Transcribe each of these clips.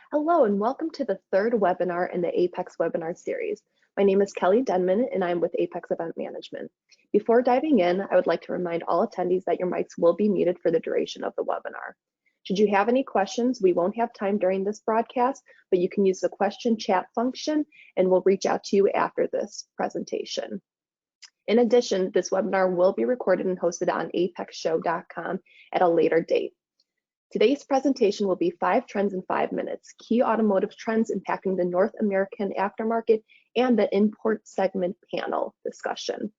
Hello and welcome to the third webinar in the AAPEX webinar series. My name is Kelly Denman and I'm with AAPEX Event Management. Before diving in, I would like to remind all attendees that your mics will be muted for the duration of the webinar. Should you have any questions, we won't have time during this broadcast, but you can use the question chat function and we'll reach out to you after this presentation. In addition, this webinar will be recorded and hosted on apexshow.com at a later date. Today's presentation will be 5 trends in 5 minutes, key automotive trends impacting the North American aftermarket and the import segment panel discussion.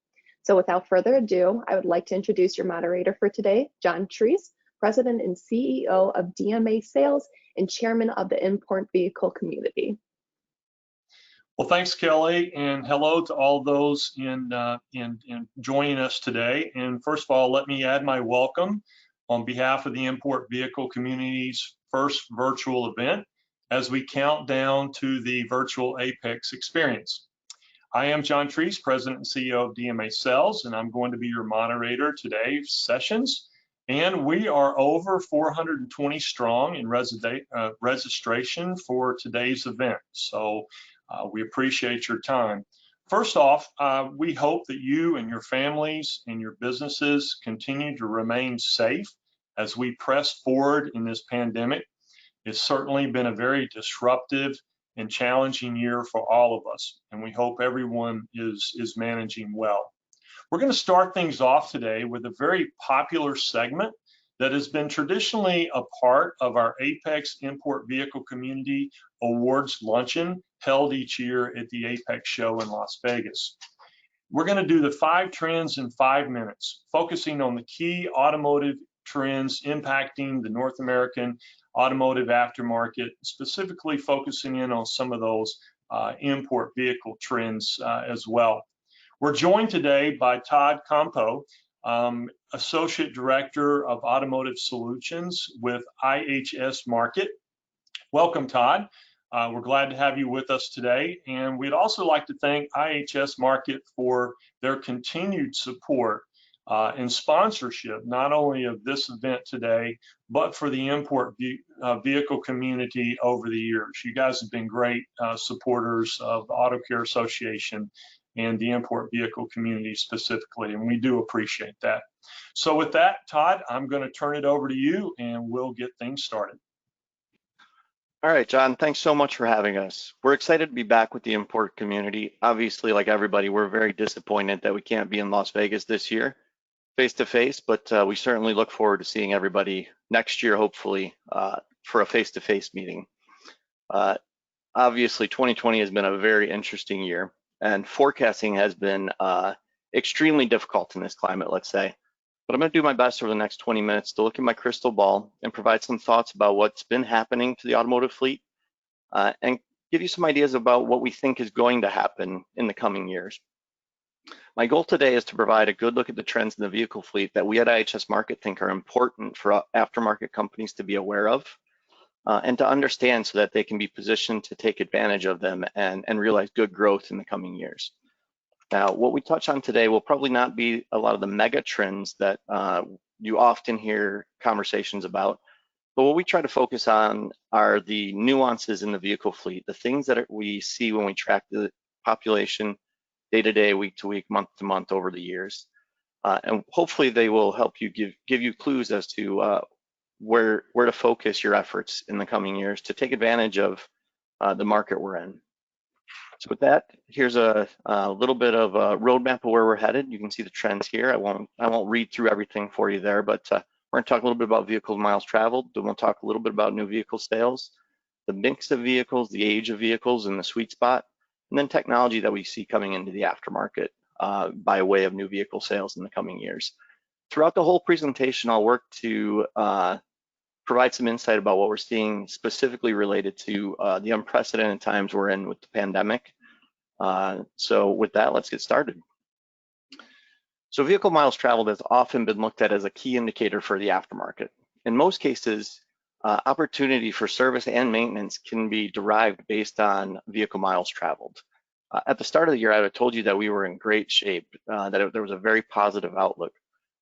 So without further ado, I would like to introduce your moderator for today, John Treese, President and CEO of DMA Sales and Chairman of the Import Vehicle Community. Well, thanks, Kelly, and hello to all those in joining us today. And first of all, let me add my welcome on behalf of the import vehicle community's first virtual event as we count down to the virtual AAPEX experience. I am John Treese, President and CEO of DMA Sales, and I'm going to be your moderator today's sessions. And we are over 420 strong in registration for today's event. So we appreciate your time. First off, we hope that you and your families and your businesses continue to remain safe as we press forward in this pandemic. It's certainly been a very disruptive and challenging year for all of us, and we hope everyone is managing well. We're going to start things off today with a very popular segment that has been traditionally a part of our AAPEX Import Vehicle Community Awards Luncheon held each year at the AAPEX show in Las Vegas. We're going to do the 5 trends in 5 minutes, focusing on the key automotive trends impacting the North American automotive aftermarket, specifically focusing in on some of those import vehicle trends as well. We're joined today by Todd Campo, Associate Director of Automotive Solutions with IHS Markit. Welcome, Todd. We're glad to have you with us today. And we'd also like to thank IHS Markit for their continued support and sponsorship, not only of this event today, but for the import vehicle community over the years. You guys have been great supporters of the Auto Care Association and the import vehicle community specifically, and we do appreciate that. So with that, Todd, I'm going to turn it over to you and we'll get things started. All right, John, thanks so much for having us. We're excited to be back with the import community. Obviously, like everybody, we're very disappointed that we can't be in Las Vegas this year face-to-face, but we certainly look forward to seeing everybody next year, hopefully, for a face-to-face meeting. Obviously, 2020 has been a very interesting year, and forecasting has been extremely difficult in this climate, let's say. But I'm going to do my best over the next 20 minutes to look at my crystal ball and provide some thoughts about what's been happening to the automotive fleet and give you some ideas about what we think is going to happen in the coming years. My goal today is to provide a good look at the trends in the vehicle fleet that we at IHS Markit think are important for aftermarket companies to be aware of and to understand so that they can be positioned to take advantage of them and realize good growth in the coming years. Now, what we touch on today will probably not be a lot of the mega trends that you often hear conversations about, but what we try to focus on are the nuances in the vehicle fleet, the things that we see when we track the population day to day, week to week, month to month over the years. And hopefully they will help you give you clues as to where to focus your efforts in the coming years to take advantage of the market we're in. So with that, here's a little bit of a roadmap of where we're headed. You can see the trends here. I won't read through everything for you there, but we're going to talk a little bit about vehicle miles traveled. Then we'll talk a little bit about new vehicle sales, the mix of vehicles, the age of vehicles, and the sweet spot, and then technology that we see coming into the aftermarket by way of new vehicle sales in the coming years. Throughout the whole presentation, I'll work to provide some insight about what we're seeing specifically related to the unprecedented times we're in with the pandemic. So with that, let's get started. So vehicle miles traveled has often been looked at as a key indicator for the aftermarket. In most cases, opportunity for service and maintenance can be derived based on vehicle miles traveled. At the start of the year, I had told you that we were in great shape, that there was a very positive outlook.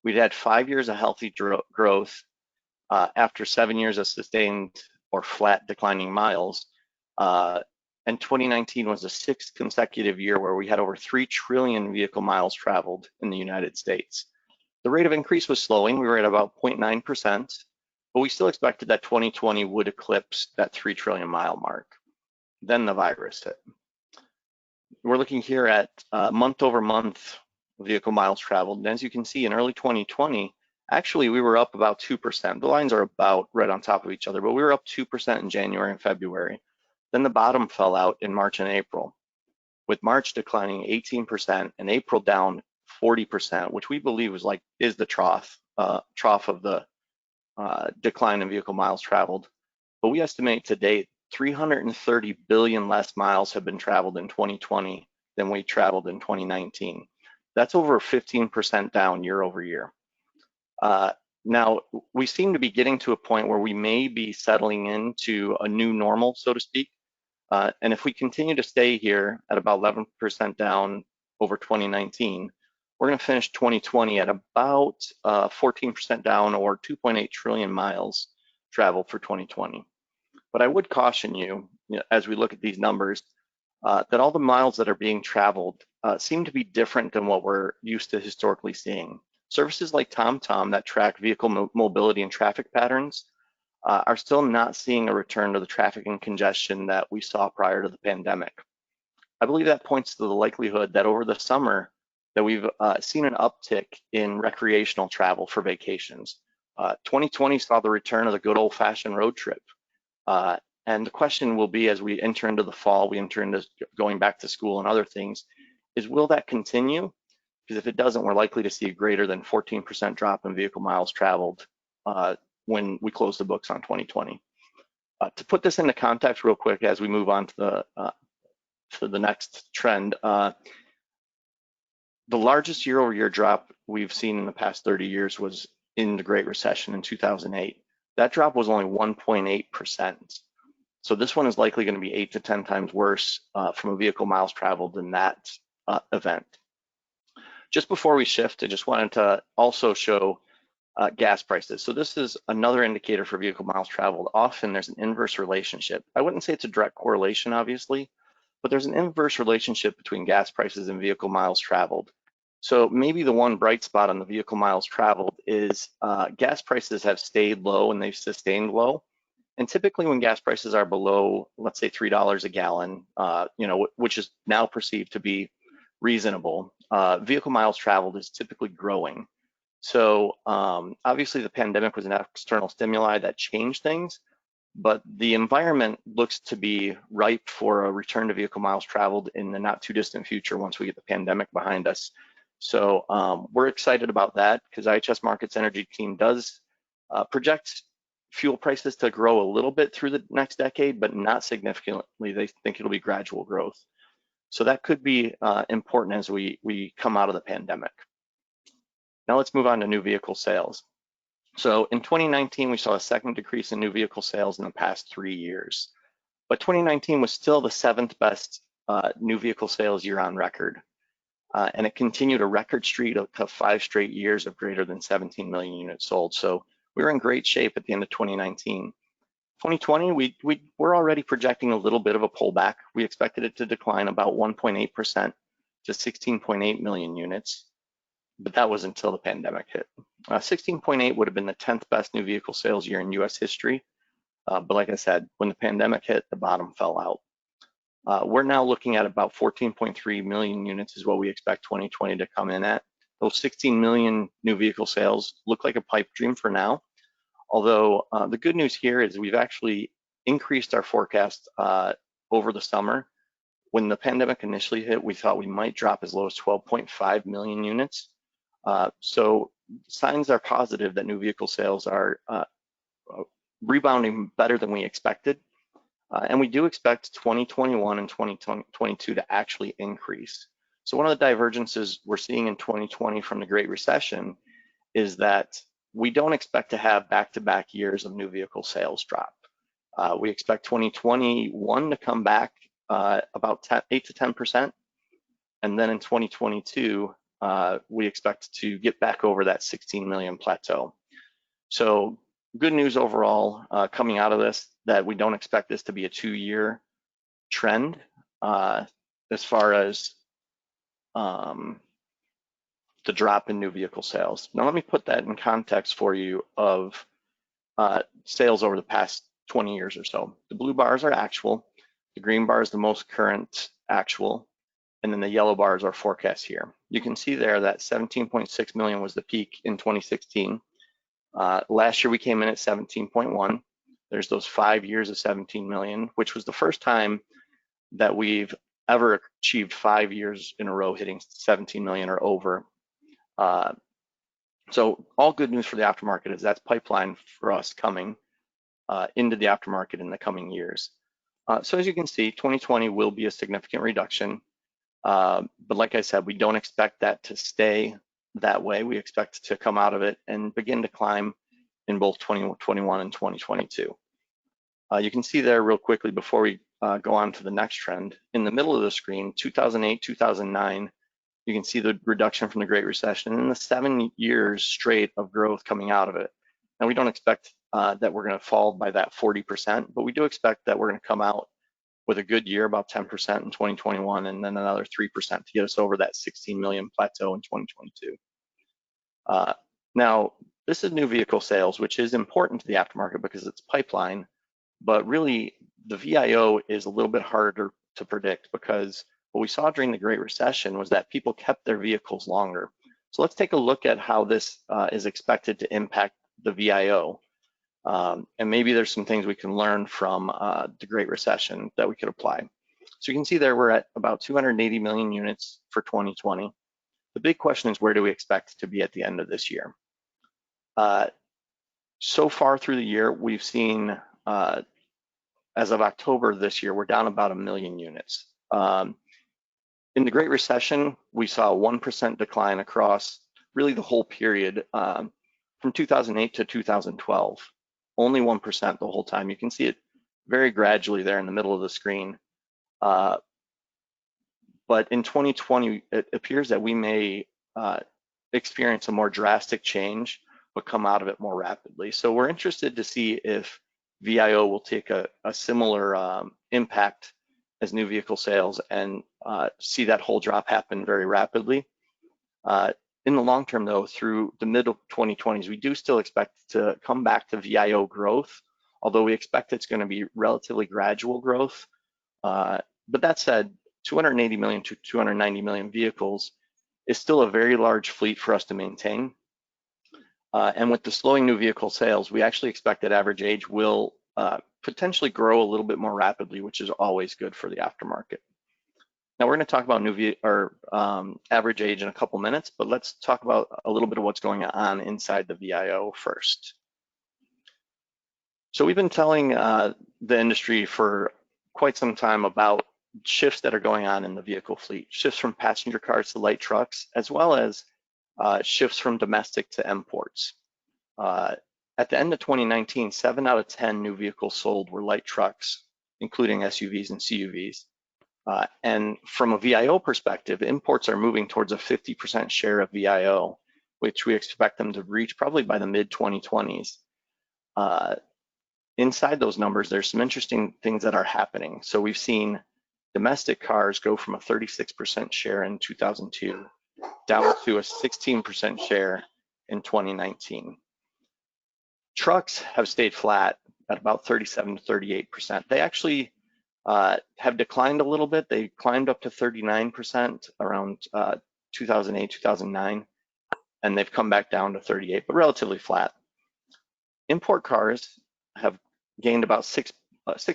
We'd had 5 years of healthy growth after 7 years of sustained or flat declining miles. And 2019 was the 6th consecutive year where we had over 3 trillion vehicle miles traveled in the United States. The rate of increase was slowing. We were at about 0.9%, but we still expected that 2020 would eclipse that 3 trillion mile mark. Then the virus hit. We're looking here at month over month vehicle miles traveled. And as you can see, in early 2020, actually we were up about 2%. The lines are about right on top of each other, but we were up 2% in January and February. Then the bottom fell out in March and April, with March declining 18% and April down 40%, which we believe is the trough of the decline in vehicle miles traveled. But we estimate to date 330 billion less miles have been traveled in 2020 than we traveled in 2019. That's over 15% down year over year. Now, we seem to be getting to a point where we may be settling into a new normal, so to speak. And if we continue to stay here at about 11% down over 2019, we're going to finish 2020 at about 14% down, or 2.8 trillion miles traveled for 2020. But I would caution you, as we look at these numbers, that all the miles that are being traveled seem to be different than what we're used to historically seeing. Services like TomTom that track vehicle mobility and traffic patterns are still not seeing a return to the traffic and congestion that we saw prior to the pandemic. I believe that points to the likelihood that over the summer that we've seen an uptick in recreational travel for vacations. 2020 saw the return of the good old-fashioned road trip. And the question will be, as we enter into the fall, we enter into going back to school and other things, is will that continue? Because if it doesn't, we're likely to see a greater than 14% drop in vehicle miles traveled when we close the books on 2020. To put this into context real quick as we move on to the next trend, the largest year-over-year drop we've seen in the past 30 years was in the Great Recession in 2008. That drop was only 1.8%. So this one is likely going to be 8 to 10 times worse from a vehicle miles traveled than that event. Just before we shift, I just wanted to also show gas prices. So this is another indicator for vehicle miles traveled. Often there's an inverse relationship. I wouldn't say it's a direct correlation, obviously, but there's an inverse relationship between gas prices and vehicle miles traveled. So maybe the one bright spot on the vehicle miles traveled is gas prices have stayed low and they've sustained low. And typically when gas prices are below, let's say $3 a gallon, which is now perceived to be reasonable, vehicle miles traveled is typically growing. So obviously the pandemic was an external stimuli that changed things, but the environment looks to be ripe for a return to vehicle miles traveled in the not too distant future once we get the pandemic behind us. So we're excited about that because IHS Markit's energy team does project fuel prices to grow a little bit through the next decade, but not significantly. They think it'll be gradual growth. So that could be important as we come out of the pandemic. Now let's move on to new vehicle sales. So in 2019, we saw a second decrease in new vehicle sales in the past 3 years, but 2019 was still the 7th best new vehicle sales year on record. And it continued a record streak of 5 straight years of greater than 17 million units sold. So we were in great shape at the end of 2019. 2020, we're already projecting a little bit of a pullback. We expected it to decline about 1.8% to 16.8 million units, but that was until the pandemic hit. 16.8 would have been the 10th best new vehicle sales year in US history. But like I said, when the pandemic hit, the bottom fell out. We're now looking at about 14.3 million units is what we expect 2020 to come in at. Those 16 million new vehicle sales look like a pipe dream for now. Although the good news here is we've actually increased our forecast over the summer. When the pandemic initially hit, we thought we might drop as low as 12.5 million units. So signs are positive that new vehicle sales are rebounding better than we expected. And we do expect 2021 and 2022 to actually increase. So one of the divergences we're seeing in 2020 from the Great Recession is that we don't expect to have back-to-back years of new vehicle sales drop. We expect 2021 to come back about 8 to 10%. And then in 2022, we expect to get back over that 16 million plateau. So good news overall coming out of this. that we don't expect this to be a 2-year trend as far as the drop in new vehicle sales. Now let me put that in context for you of sales over the past 20 years or so. The blue bars are actual, the green bar is the most current actual, and then the yellow bars are forecast here. You can see there that 17.6 million was the peak in 2016. Last year we came in at 17.1. There's those 5 years of 17 million, which was the first time that we've ever achieved 5 years in a row hitting 17 million or over. So all good news for the aftermarket is that's pipeline for us coming into the aftermarket in the coming years. So as you can see, 2020 will be a significant reduction. But like I said, we don't expect that to stay that way. We expect to come out of it and begin to climb in both 2021 and 2022. You can see there real quickly before we go on to the next trend, in the middle of the screen, 2008, 2009, you can see the reduction from the Great Recession and the 7 years straight of growth coming out of it. And we don't expect that we're going to fall by that 40%, but we do expect that we're going to come out with a good year, about 10% in 2021, and then another 3% to get us over that 16 million plateau in 2022. Now, this is new vehicle sales, which is important to the aftermarket because it's pipeline, but really the VIO is a little bit harder to predict because what we saw during the Great Recession was that people kept their vehicles longer. So let's take a look at how this is expected to impact the VIO. And maybe there's some things we can learn from the Great Recession that we could apply. So you can see there we're at about 280 million units for 2020. The big question is, where do we expect to be at the end of this year? So far through the year, we've seen, as of October this year, we're down about 1 million units. In the Great Recession, we saw a 1% decline across really the whole period from 2008 to 2012. Only 1% the whole time. You can see it very gradually there in the middle of the screen. But in 2020, it appears that we may experience a more drastic change, but come out of it more rapidly. So we're interested to see if VIO will take a similar impact as new vehicle sales and see that whole drop happen very rapidly. In the long term, though, through the middle 2020s, we do still expect to come back to VIO growth, although we expect it's going to be relatively gradual growth. But that said, 280 million to 290 million vehicles is still a very large fleet for us to maintain. And with the slowing new vehicle sales, we actually expect that average age will potentially grow a little bit more rapidly, which is always good for the aftermarket. Now we're going to talk about average age in a couple minutes, but let's talk about a little bit of what's going on inside the VIO first. So we've been telling the industry for quite some time about shifts that are going on in the vehicle fleet, shifts from passenger cars to light trucks, as well as shifts from domestic to imports. At the end of 2019, 7 out of 10 new vehicles sold were light trucks, including SUVs and CUVs. And from a VIO perspective, imports are moving towards a 50% share of VIO, which we expect them to reach probably by the mid-2020s. Inside those numbers, there's some interesting things that are happening. So we've seen domestic cars go from a 36% share in 2002 down to a 16% share in 2019. Trucks have stayed flat at about 37 to 38%. They actually have declined a little bit. They climbed up to 39% around 2008, 2009, and they've come back down to 38, but relatively flat. Import cars have gained about 6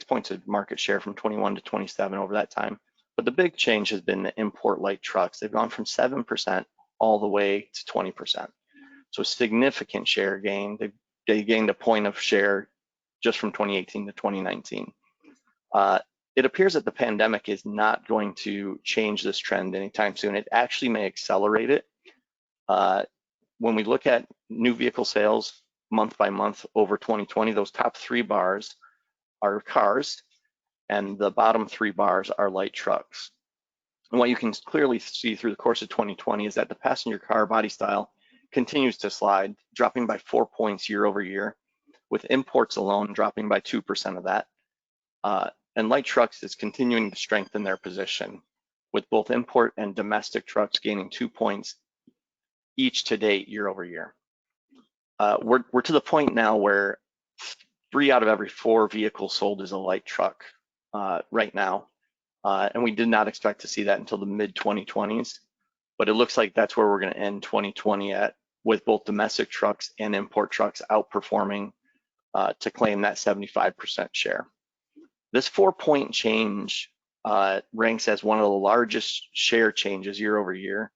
points of market share from 21 to 27 over that time. But the big change has been the import light trucks. They've gone from 7% all the way to 20%. So significant share gain. They gained a point of share just from 2018 to 2019. It appears that the pandemic is not going to change this trend anytime soon. It actually may accelerate it. When we look at new vehicle sales month by month over 2020, those top 3 bars are cars, and the bottom 3 bars are light trucks. And what you can clearly see through the course of 2020 is that the passenger car body style continues to slide, dropping by 4 points year over year, with imports alone dropping by 2% of that. And light trucks is continuing to strengthen their position, with both import and domestic trucks gaining 2 points each to date year over year. We're to the point now where 3 out of every 4 vehicles sold is a light truck right now. And we did not expect to see that until the mid-2020s. But it looks like that's where we're going to end 2020 at, with both domestic trucks and import trucks outperforming to claim that 75% share. This 4-point change ranks as one of the largest share changes year over year,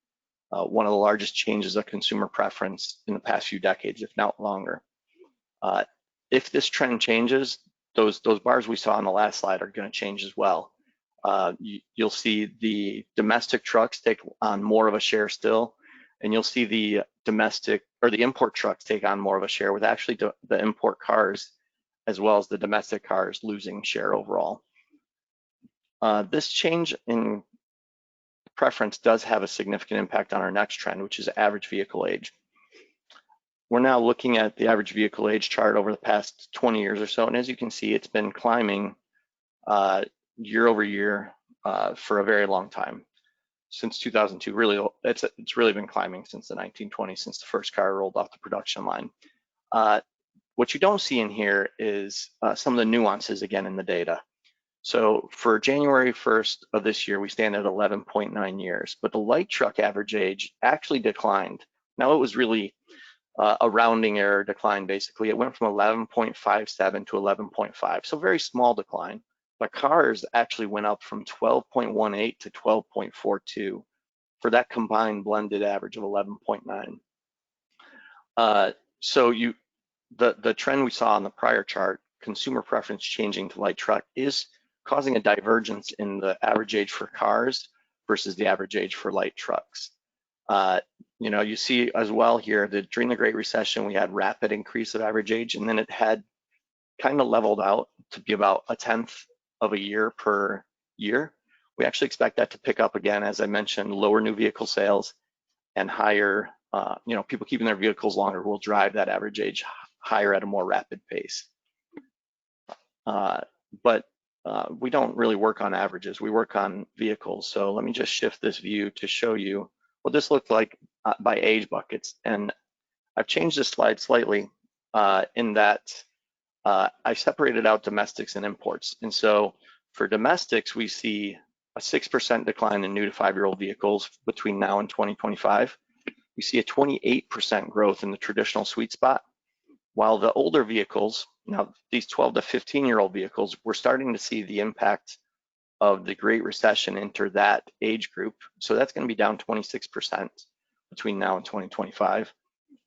one of the largest changes of consumer preference in the past few decades, if not longer. If this trend changes, those bars we saw on the last slide are going to change as well. You'll see the domestic trucks take on more of a share still, and you'll see the domestic or the import trucks take on more of a share, with actually the import cars as well as the domestic cars losing share overall. This change in preference does have a significant impact on our next trend, which is average vehicle age. We're now looking at the average vehicle age chart over the past 20 years or so, and as you can see, it's been climbing year over year for a very long time. Since 2002, really, it's really been climbing since the 1920s, since the first car rolled off the production line. What you don't see in here is some of the nuances again in the data. So for January 1st of this year, we stand at 11.9 years, but the light truck average age actually declined. Now it was really a rounding error decline, basically. It went from 11.57 to 11.5, so very small decline. But cars actually went up from 12.18 to 12.42 for that combined blended average of 11.9. So the trend we saw on the prior chart, consumer preference changing to light truck, is causing a divergence in the average age for cars versus the average age for light trucks. You know, you see as well here that during the Great Recession, we had rapid increase of average age, and then it had kind of leveled out to be about 1/10 of a year per year. We actually expect that to pick up again, as I mentioned. Lower new vehicle sales and higher, you know, people keeping their vehicles longer will drive that average age higher at a more rapid pace. But we don't really work on averages, we work on vehicles. So let me just shift this view to show you what this looked like by age buckets. And I've changed this slide slightly in that I separated out domestics and imports. And so for domestics, we see a 6% decline in new to 5-year-old vehicles between now and 2025. We see a 28% growth in the traditional sweet spot, while the older vehicles, now these 12 to 15-year-old vehicles, we're starting to see the impact of the Great Recession enter that age group. So that's going to be down 26% between now and 2025.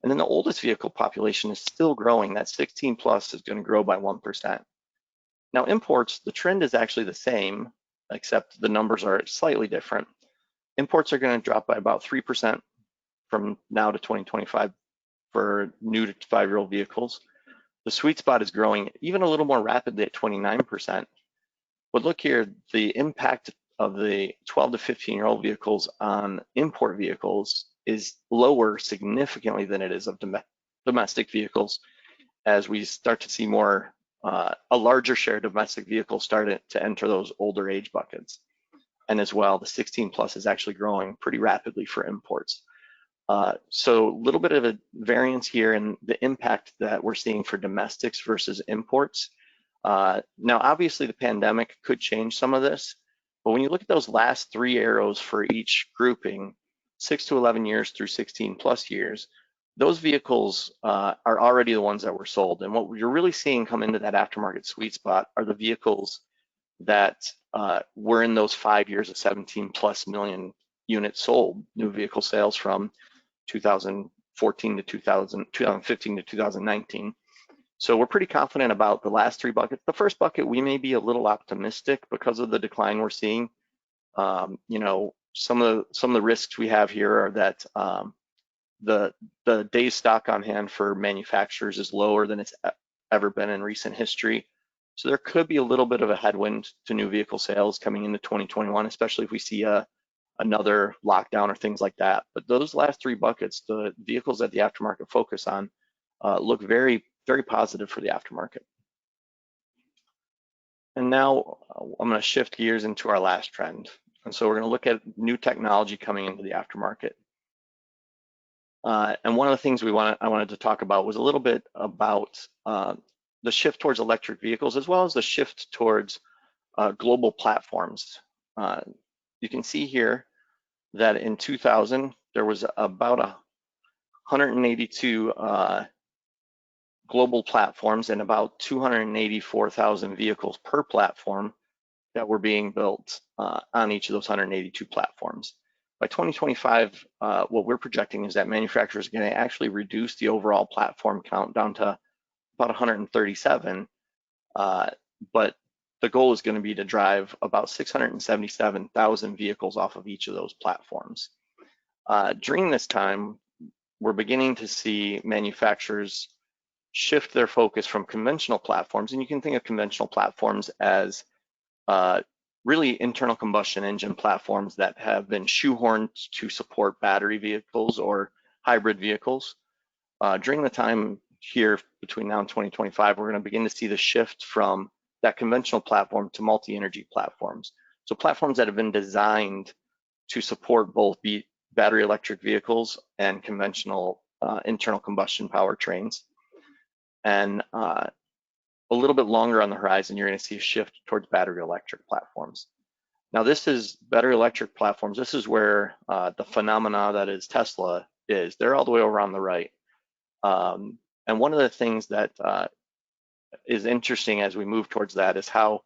And then the oldest vehicle population is still growing. That 16 plus is going to grow by 1%. Now imports, the trend is actually the same, except the numbers are slightly different. Imports are going to drop by about 3% from now to 2025 for new to 5-year-old vehicles. The sweet spot is growing even a little more rapidly at 29%. But look here, the impact of the 12 to 15-year-old vehicles on import vehicles is lower significantly than it is of domestic vehicles, as we start to see more, a larger share of domestic vehicles start to enter those older age buckets. And as well, the 16 plus is actually growing pretty rapidly for imports. So a little bit of a variance here in the impact that we're seeing for domestics versus imports. Now, obviously the pandemic could change some of this, but when you look at those last 3 arrows for each grouping, 6 to 11 years through 16 plus years, those vehicles are already the ones that were sold. And what you're really seeing come into that aftermarket sweet spot are the vehicles that were in those 5 years of 17 plus million units sold, new vehicle sales from 2014 to 2015 to 2019. So we're pretty confident about the last 3 buckets. The first bucket, we may be a little optimistic because of the decline we're seeing. You know, some of the risks we have here are that the days stock on hand for manufacturers is lower than it's ever been in recent history. So there could be a little bit of a headwind to new vehicle sales coming into 2021, especially if we see another lockdown or things like that. But those last 3 buckets, the vehicles that the aftermarket focus on, look very very positive for the aftermarket. And now I'm going to shift gears into our last trend. And so we're going to look at new technology coming into the aftermarket. And one of the things I wanted to talk about was a little bit about the shift towards electric vehicles, as well as the shift towards global platforms. You can see here that in 2000, there was about 182 global platforms and about 284,000 vehicles per platform that were being built on each of those 182 platforms. By 2025, what we're projecting is that manufacturers are going to actually reduce the overall platform count down to about 137, but the goal is going to be to drive about 677,000 vehicles off of each of those platforms. During this time, we're beginning to see manufacturers shift their focus from conventional platforms, and you can think of conventional platforms as really internal combustion engine platforms that have been shoehorned to support battery vehicles or hybrid vehicles. During the time here between now and 2025, we're going to begin to see the shift from that conventional platform to multi-energy platforms. So platforms that have been designed to support both battery electric vehicles and conventional internal combustion powertrains. And a little bit longer on the horizon, you're going to see a shift towards battery electric platforms. Now, this is battery electric platforms. This is where the phenomena that is Tesla is. They're all the way over on the right. And one of the things that is interesting as we move towards that is how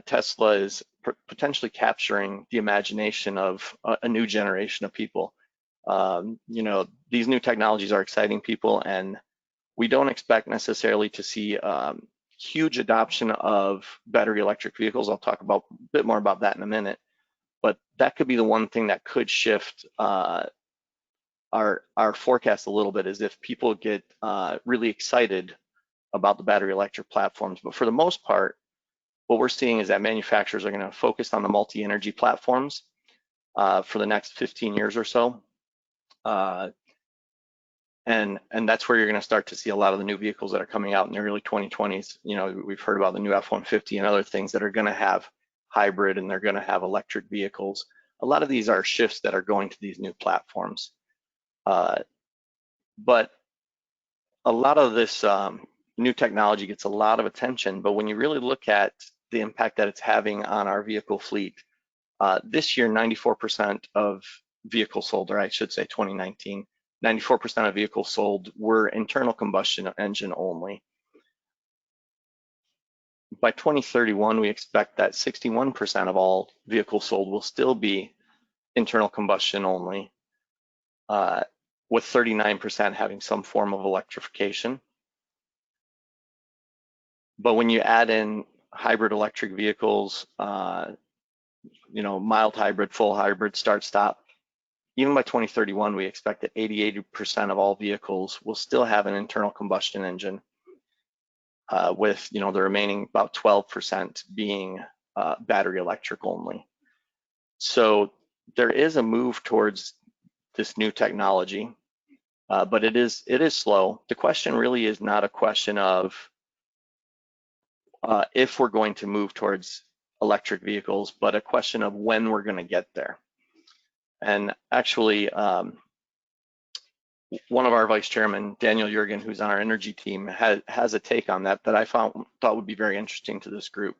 Tesla is potentially capturing the imagination of a new generation of people. You know, these new technologies are exciting people, and we don't expect necessarily to see huge adoption of battery electric vehicles. I'll talk a bit more about that in a minute, but that could be the one thing that could shift our forecast a little bit, is if people get really excited about the battery electric platforms. But for the most part, what we're seeing is that manufacturers are going to focus on the multi-energy platforms for the next 15 years or so. And that's where you're going to start to see a lot of the new vehicles that are coming out in the early 2020s. You know, we've heard about the new F-150 and other things that are going to have hybrid, and they're going to have electric vehicles. A lot of these are shifts that are going to these new platforms. But a lot of this new technology gets a lot of attention, but when you really look at the impact that it's having on our vehicle fleet, this year, 94% of vehicles sold, or I should say 2019, 94% of vehicles sold were internal combustion engine only. By 2031, we expect that 61% of all vehicles sold will still be internal combustion only, with 39% having some form of electrification. But when you add in hybrid electric vehicles, you know, mild hybrid, full hybrid, start-stop, even by 2031, we expect that 80% of all vehicles will still have an internal combustion engine, with, you know, the remaining about 12% being battery electric only. So there is a move towards this new technology, but it is slow. The question really is not a question of if we're going to move towards electric vehicles, but a question of when we're going to get there. And actually, one of our vice chairmen, Daniel Jurgen, who's on our energy team, has a take on that I thought would be very interesting to this group.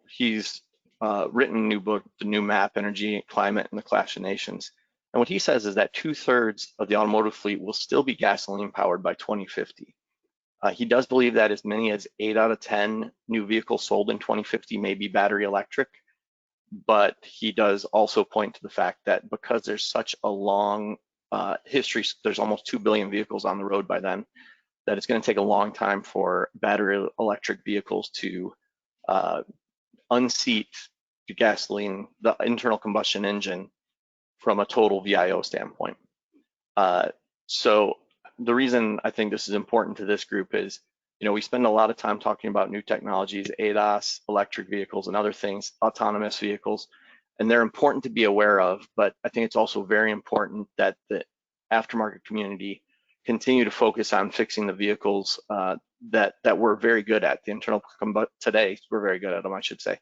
He's written a new book, The New Map, Energy, Climate, and the Clash of Nations. And what he says is that 2/3 of the automotive fleet will still be gasoline powered by 2050. He does believe that as many as 8 out of 10 new vehicles sold in 2050 may be battery electric. But he does also point to the fact that because there's such a long history, there's almost 2 billion vehicles on the road by then, that it's going to take a long time for battery electric vehicles to unseat the internal combustion engine from a total VIO standpoint. So the reason I think this is important to this group is, you know, we spend a lot of time talking about new technologies, ADAS, electric vehicles, and other things, autonomous vehicles, and they're important to be aware of, but I think it's also very important that the aftermarket community continue to focus on fixing the vehicles that we're very good at. The internal today, we're very good at them, I should say.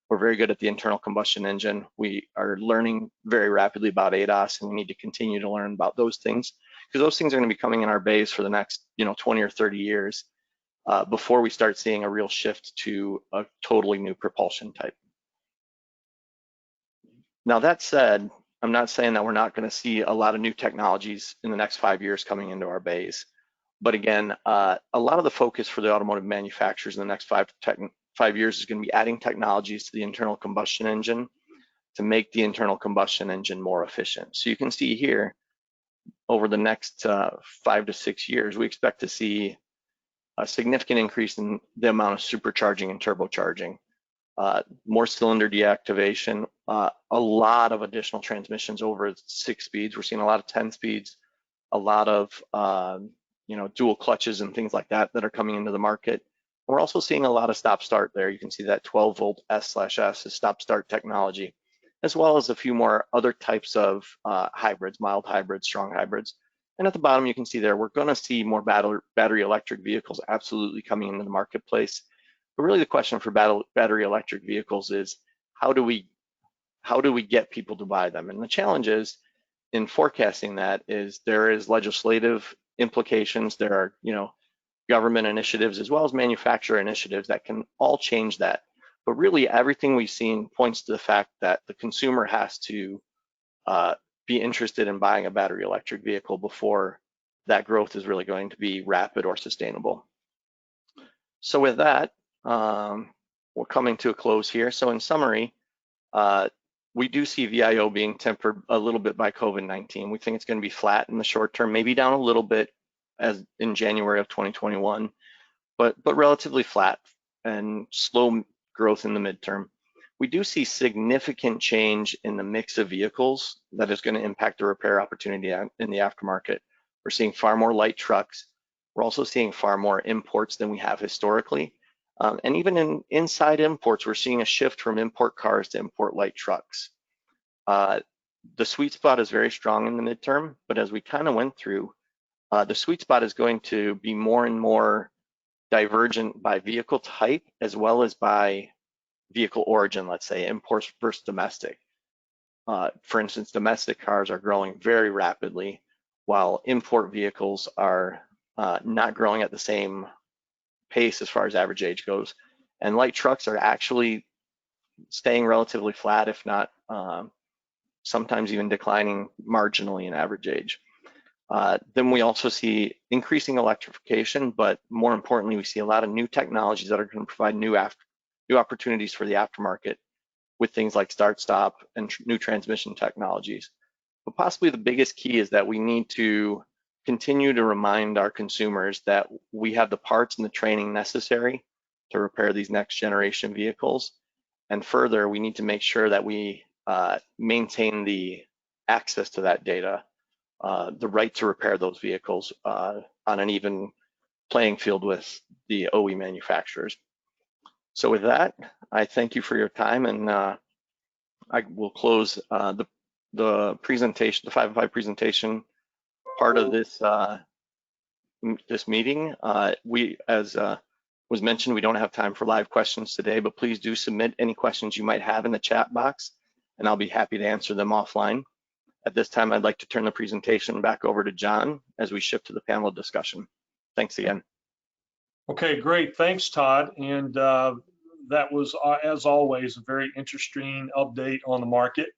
We're very good at the internal combustion engine. We are learning very rapidly about ADAS, and we need to continue to learn about those things, because those things are going to be coming in our bays for the next 20 or 30 years before we start seeing a real shift to a totally new propulsion type. Now, that said, I'm not saying that we're not going to see a lot of new technologies in the next 5 years coming into our bays. But again, a lot of the focus for the automotive manufacturers in the next 5 years is going to be adding technologies to the internal combustion engine to make the internal combustion engine more efficient. So you can see here, over the next 5 to 6 years, we expect to see a significant increase in the amount of supercharging and turbocharging, more cylinder deactivation, a lot of additional transmissions over 6 speeds. We're seeing a lot of 10 speeds, a lot of dual clutches and things like that are coming into the market. We're also seeing a lot of stop-start there. You can see that 12-volt S/S is stop-start technology, as well as a few more other types of hybrids, mild hybrids, strong hybrids. And at the bottom, you can see there, we're going to see more battery electric vehicles absolutely coming into the marketplace. But really the question for battery electric vehicles is, how do we get people to buy them? And the challenge is in forecasting that is there is legislative implications, there are government initiatives as well as manufacturer initiatives that can all change that. But really everything we've seen points to the fact that the consumer has to be interested in buying a battery electric vehicle before that growth is really going to be rapid or sustainable. So with that, we're coming to a close here. So in summary, we do see VIO being tempered a little bit by COVID-19. We think it's going to be flat in the short term, maybe down a little bit as in January of 2021, but relatively flat and slow growth in the midterm. We do see significant change in the mix of vehicles that is going to impact the repair opportunity in the aftermarket. We're seeing far more light trucks. We're also seeing far more imports than we have historically. And even inside imports, we're seeing a shift from import cars to import light trucks. The sweet spot is very strong in the midterm, but as we kind of went through, the sweet spot is going to be more and more divergent by vehicle type as well as by vehicle origin, let's say imports versus domestic. For instance, domestic cars are growing very rapidly while import vehicles are not growing at the same pace as far as average age goes. And light trucks are actually staying relatively flat, if not sometimes even declining marginally in average age. Then we also see increasing electrification, but more importantly, we see a lot of new technologies that are going to provide new opportunities for the aftermarket with things like start-stop and new transmission technologies. But possibly the biggest key is that we need to continue to remind our consumers that we have the parts and the training necessary to repair these next generation vehicles. And further, we need to make sure that we maintain the access to that data, the right to repair those vehicles on an even playing field with the OE manufacturers. So with that, I thank you for your time, and I will close the presentation, the 5 presentation part of this this meeting. We, as was mentioned, we don't have time for live questions today, but please do submit any questions you might have in the chat box, and I'll be happy to answer them offline. At this time, I'd like to turn the presentation back over to John as we shift to the panel discussion. Thanks again. Okay, great. Thanks, Todd. And that was, as always, a very interesting update on the market.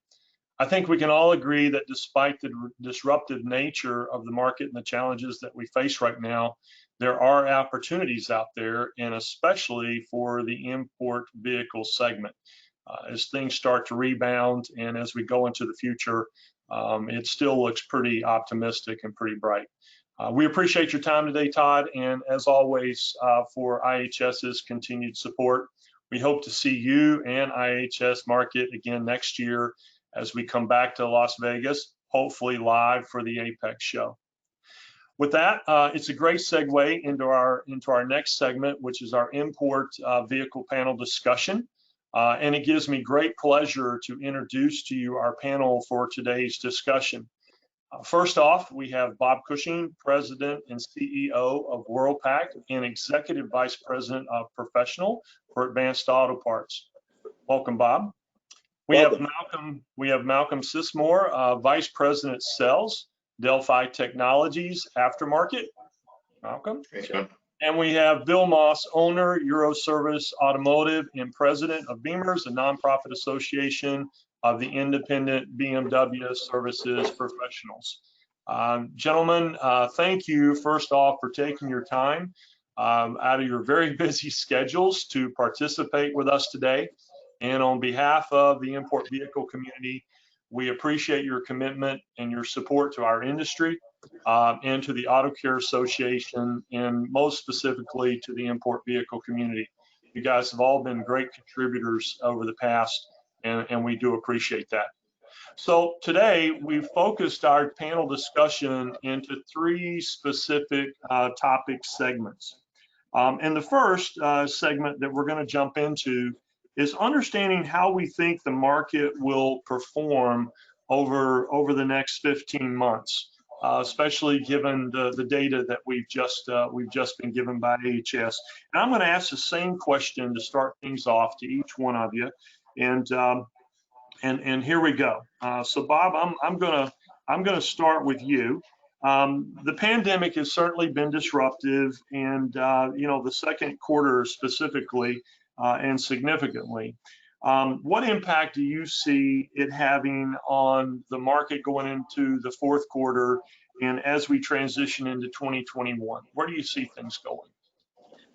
I think we can all agree that despite the disruptive nature of the market and the challenges that we face right now, there are opportunities out there, and especially for the import vehicle segment. As things start to rebound and as we go into the future, it still looks pretty optimistic and pretty bright. We appreciate your time today, Todd, and as always, for IHS's continued support. We hope to see you and IHS Markit again next year as we come back to Las Vegas, hopefully live for the AAPEX show. With that, it's a great segue into our next segment, which is our import vehicle panel discussion. And it gives me great pleasure to introduce to you our panel for today's discussion. First off, we have Bob Cushing, President and CEO of Worldpac and Executive Vice President of Professional for Advanced Auto Parts. Welcome, Bob. We have Malcolm Sismore, Vice President Sales, Delphi Technologies Aftermarket. Malcolm. Thanks, John. And we have Bill Moss, owner, Euroservice Automotive and President of Beamers, a nonprofit association of the independent BMW services professionals. Gentlemen, thank you first off for taking your time out of your very busy schedules to participate with us today. And on behalf of the import vehicle community, we appreciate your commitment and your support to our industry and to the Auto Care Association, and most specifically to the import vehicle community. You guys have all been great contributors over the past, and we do appreciate that. So today we've focused our panel discussion into three specific topic segments. And the first segment that we're going to jump into is understanding how we think the market will perform over the next 15 months, especially given the data that we've just been given by AHS. And I'm going to ask the same question to start things off to each one of you. And here we go. So Bob, I'm gonna start with you. The pandemic has certainly been disruptive, and you know, the second quarter specifically and significantly. What impact do you see it having on the market going into the fourth quarter and as we transition into 2021? Where do you see things going?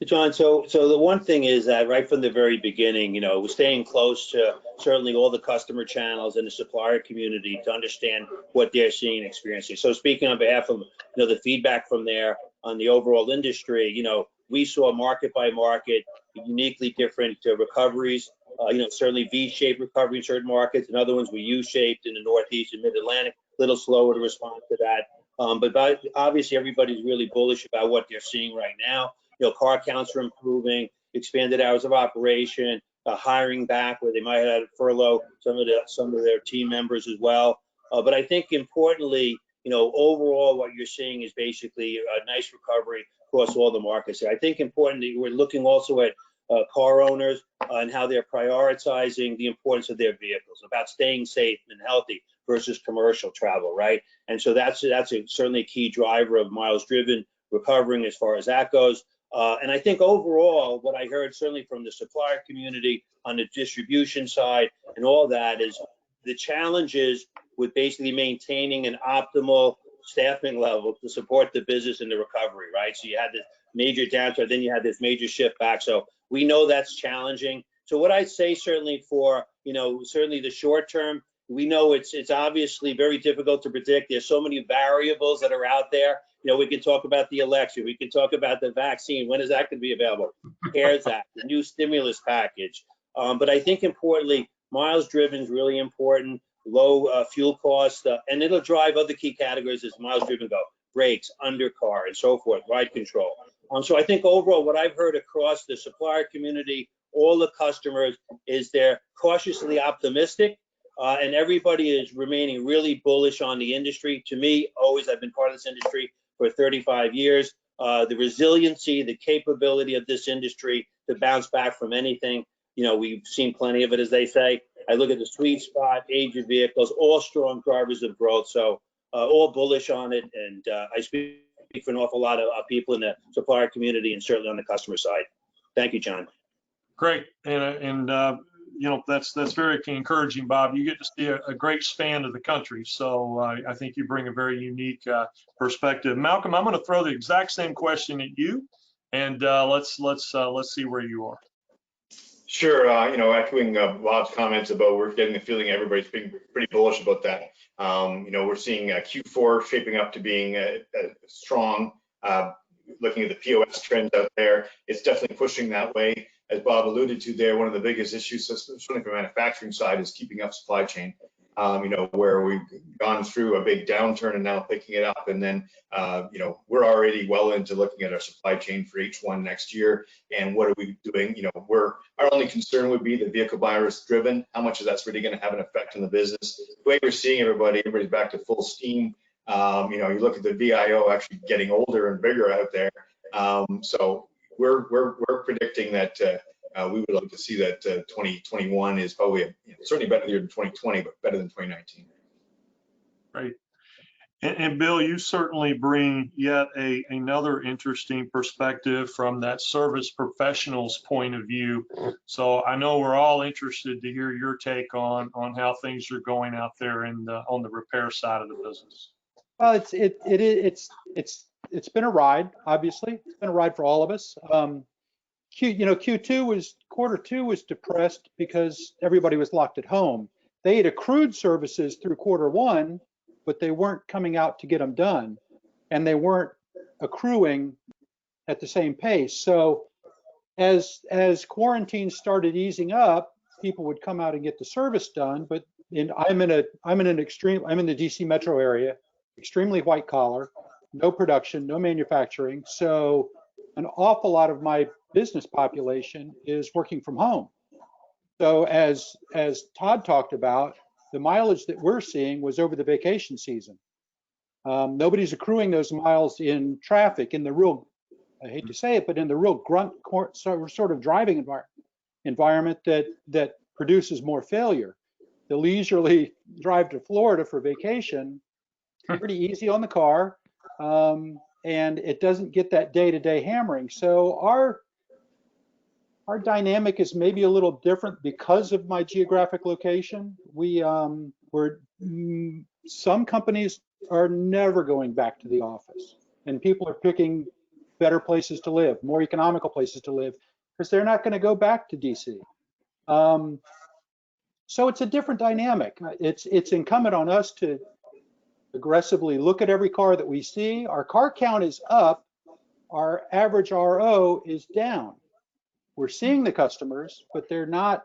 John, so the one thing is that right from the very beginning, you know, we're staying close to certainly all the customer channels and the supplier community to understand what they're seeing and experiencing. So speaking on behalf of, you know, the feedback from there on the overall industry, you know, we saw market by market uniquely different recoveries. You know, certainly V-shaped recovery in certain markets, and other ones were U-shaped in the Northeast and Mid-Atlantic, a little slower to respond to that. But obviously everybody's really bullish about what they're seeing right now. You know, car counts are improving, expanded hours of operation, hiring back where they might have had to furlough some of their team members as well. But I think importantly, you know, overall what you're seeing is basically a nice recovery across all the markets. I think importantly, we're looking also at car owners and how they're prioritizing the importance of their vehicles, about staying safe and healthy versus commercial travel, right? And so that's certainly a key driver of miles driven recovering as far as that goes. And I think overall, what I heard certainly from the supplier community on the distribution side and all that is the challenges with basically maintaining an optimal staffing level to support the business and the recovery, right? So you had this major downturn, then you had this major shift back. So we know that's challenging. So what I'd say certainly for, you know, certainly the short term, we know it's obviously very difficult to predict. There's so many variables that are out there. You know, we can talk about the election. We can talk about the vaccine. When is that going to be available? CARES Act, the new stimulus package. But I think importantly, miles driven is really important. Low fuel costs, and it'll drive other key categories as miles driven go. Brakes, undercar, and so forth, ride control. So I think overall, what I've heard across the supplier community, all the customers, is they're cautiously optimistic. And everybody is remaining really bullish on the industry. To me, always, I've been part of this industry for 35 years. The resiliency, the capability of this industry to bounce back from anything, you know, we've seen plenty of it, as they say. I look at the sweet spot, age of vehicles, all strong drivers of growth. So all bullish on it. And I speak for an awful lot of people in the supplier community and certainly on the customer side. Thank you, John. Great. And you know, that's very encouraging, Bob. You get to see a great span of the country. So I think you bring a very unique perspective. Malcolm, I'm going to throw the exact same question at you, and let's see where you are. Sure. You know, echoing Bob's comments about we're getting the feeling everybody's being pretty bullish about that. You know, we're seeing Q4 shaping up to being strong. Looking at the POS trends out there, it's definitely pushing that way. As Bob alluded to there, one of the biggest issues, certainly from the manufacturing side, is keeping up supply chain. You know, where we've gone through a big downturn and now picking it up, and then you know, we're already well into looking at our supply chain for H1 next year. And what are we doing? You know, our only concern would be the vehicle buyers driven. How much of that's really going to have an effect on the business? The way we're seeing everybody's back to full steam. You look at the VIO actually getting older and bigger out there. So we're predicting that we would like to see that 2021 is probably certainly better than 2020, but better than 2019. Right. And Bill, you certainly bring yet another interesting perspective from that service professional's point of view. So I know we're all interested to hear your take on how things are going out there on the repair side of the business. Well, it's been a ride. Obviously, it's been a ride for all of us. Quarter two was depressed because everybody was locked at home. They had accrued services through quarter one, but they weren't coming out to get them done, and they weren't accruing at the same pace. So as quarantine started easing up, people would come out and get the service done. But I'm in the DC metro area, extremely white collar, no production, no manufacturing. So an awful lot of my business population is working from home. So as Todd talked about, the mileage that we're seeing was over the vacation season. Nobody's accruing those miles in traffic, in the real, I hate to say it, but in the real grunt sort of driving environment that produces more failure. The leisurely drive to Florida for vacation, pretty easy on the car, and it doesn't get that day-to-day hammering. So our dynamic is maybe a little different because of my geographic location. Some companies are never going back to the office, and people are picking better places to live, more economical places to live, because they're not going to go back to DC. So it's a different dynamic. It's incumbent on us to aggressively look at every car that we see. Our car count is up, our average RO is down. We're seeing the customers, but they're not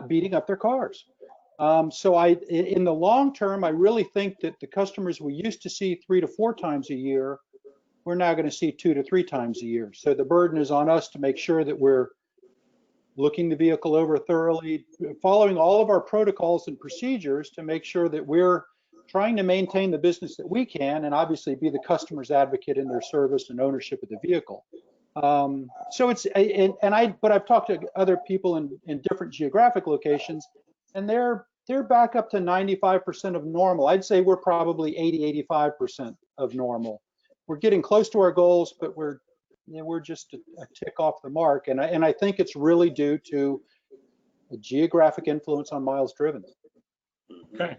beating up their cars. So in the long term, I really think that the customers we used to see 3 to 4 times a year, we're now going to see 2 to 3 times a year. So the burden is on us to make sure that we're looking the vehicle over thoroughly, following all of our protocols and procedures to make sure that we're trying to maintain the business that we can, and obviously be the customer's advocate in their service and ownership of the vehicle. So but I've talked to other people in different geographic locations, and they're back up to 95% of normal. I'd say we're probably 80-85% of normal. We're getting close to our goals, but we're just a tick off the mark, and I think it's really due to a geographic influence on miles driven. Okay.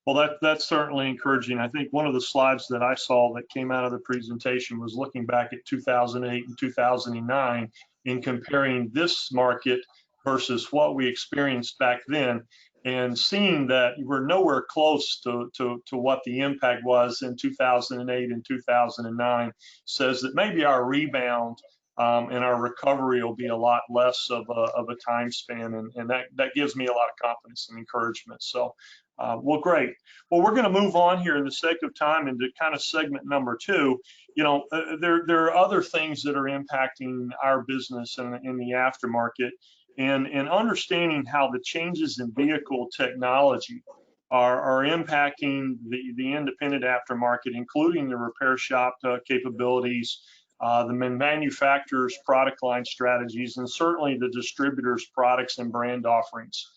Well, that's certainly encouraging. I think one of the slides that I saw that came out of the presentation was looking back at 2008 and 2009 and comparing this market versus what we experienced back then, and seeing that we're nowhere close to what the impact was in 2008 and 2009 says that maybe our rebound and our recovery will be a lot less of a time span, and that gives me a lot of confidence and encouragement. So well, great. Well, we're going to move on here in the sake of time into kind of segment number 2. There are other things that are impacting our business in the aftermarket, and understanding how the changes in vehicle technology are impacting the independent aftermarket, including the repair shop capabilities, the manufacturer's product line strategies, and certainly the distributor's products and brand offerings.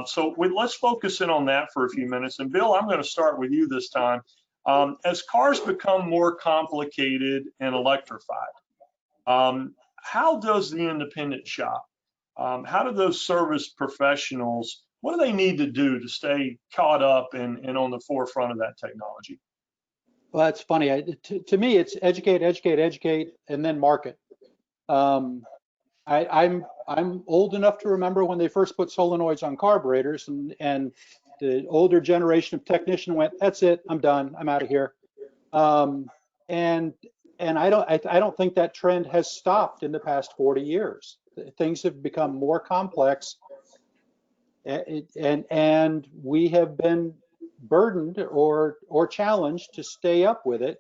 So let's focus in on that for a few minutes. And Bill, I'm going to start with you this time. As cars become more complicated and electrified, how does the independent shop, how do those service professionals, what do they need to do to stay caught up and on the forefront of that technology? Well, that's funny. To me, it's educate, and then market. I'm old enough to remember when they first put solenoids on carburetors, and the older generation of technician went, "That's it, I'm done, I'm out of here." And I don't think that trend has stopped in the past 40 years. Things have become more complex, and we have been burdened or challenged to stay up with it.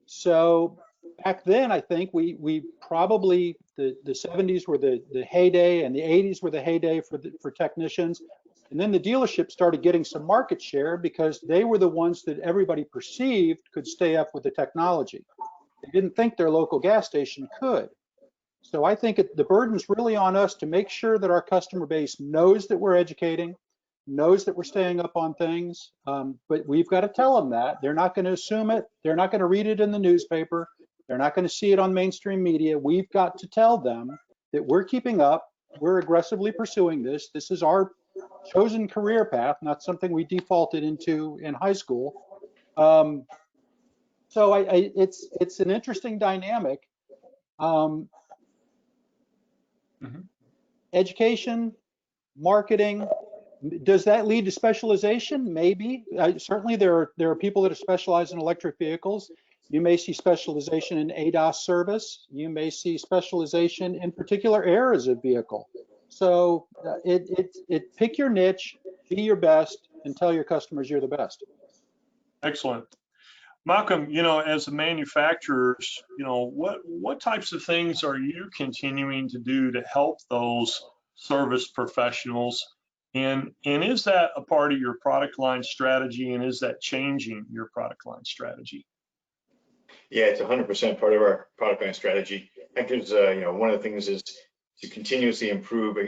So back then, I think we probably, the 70s were the heyday, and the 80s were the heyday for technicians. And then the dealership started getting some market share because they were the ones that everybody perceived could stay up with the technology. They didn't think their local gas station could. So I think the burden's really on us to make sure that our customer base knows that we're educating, knows that we're staying up on things, but we've got to tell them that. They're not going to assume it. They're not going to read it in the newspaper. They're not going to see it on mainstream media. We've got to tell them that we're keeping up. We're aggressively pursuing this. This is our chosen career path, not something we defaulted into in high school. So it's an interesting dynamic. Education, marketing, does that lead to specialization? Maybe. Certainly there are people that are specialized in electric vehicles. You may see specialization in ADAS service. You may see specialization in particular areas of vehicle. So pick your niche, be your best, and tell your customers you're the best. Excellent. Malcolm, you know, as the manufacturers, you know, what types of things are you continuing to do to help those service professionals? And is that a part of your product line strategy, and is that changing your product line strategy? Yeah, it's 100% part of our product line strategy. I think there's, you know, one of the things is to continuously improve